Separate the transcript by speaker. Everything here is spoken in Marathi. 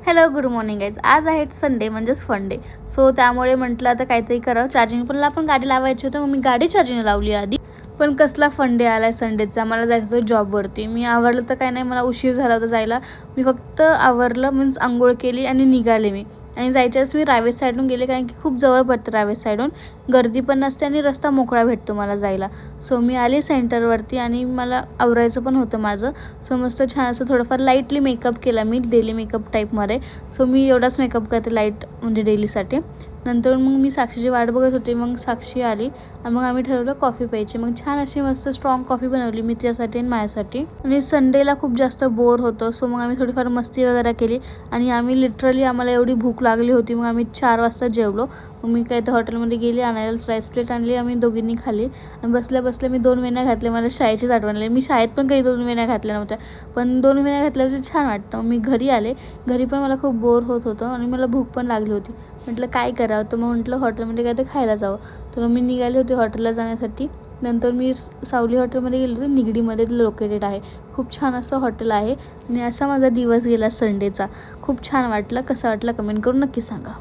Speaker 1: Hello, good morning guys. आज आहे संडे म्हणजेच फन डे. सो त्यामुळे म्हटलं आता काहीतरी करावं. चार्जिंग पण गाडी लावायची होतं, मग मी गाडी चार्जिंग लावली आधी. पण कसला फन डे आला आहे संडेचा. मला जायचं होतं जॉबवरती. मी आवरलं तर काही नाही, मला उशीर झाला होता जायला. मी फक्त आवरलं मीन्स आंघोळ केली आणि निघाले मी. आणि जायच्याच मी रावेत साईडून गेले, कारण की खूप जवळ पडतं रावेत साईडून. गर्दी पण नसते आणि रस्ता मोकळा भेटतो मला जायला. सो मी आले सेंटरवरती आणि मला आवरायचं पण होतं माझं. सो मस्त छान असं थोडंफार लाईटली मेकअप केला मी, डेली मेकअप टाईपमध्ये. सो मी एवढाच मेकअप करते लाईट, म्हणजे डेलीसाठी. नंतर मग मी साक्षीची वाट बघत होते. मग साक्षी आली आणि मग आम्ही ठरवलं कॉफी प्यायची. मग छान अशी मस्त स्ट्रॉंग कॉफी बनवली मी तिच्यासाठी आणि माझ्यासाठी. आणि संडेला खूप जास्त बोर होतं, सो मग आम्ही थोडीफार मस्ती वगैरे केली. आणि आम्ही लिटरली आम्हाला एवढी भूक लागली होती, मग आम्ही 4 वाजता जेवलो. मग मी काय तर हॉटेलमध्ये गेली, आणायला राईस प्लेट आणली, आम्ही दोघींनी खाल्ली. आणि बसल्या बसल्या मी 2 वेण्या घातल्या. मला शाळेचीच आठवण आली. मी शाळेत पण काही 2 वेण्या घातल्या नव्हत्या, पण 2 वेण्या घातल्यावर छान वाटतं. मग मी घरी आले. घरी पण मला खूप बोर होत होतं आणि मला भूक पण लागली होती. म्हटलं काय करावं, तर मग म्हटलं हॉटेलमध्ये काय तर खायला जावं. तर मी निघाले होते हॉटेलला जाण्यासाठी. नंतर मी सावली हॉटेलमध्ये गेले होते, निगडीमध्ये लोकेटेड आहे. खूप छान असं हॉटेल आहे. आणि असा माझा दिवस गेला संडेचा. खूप छान वाटलं. कसा वाटला कमेंट करून नक्की सांगा.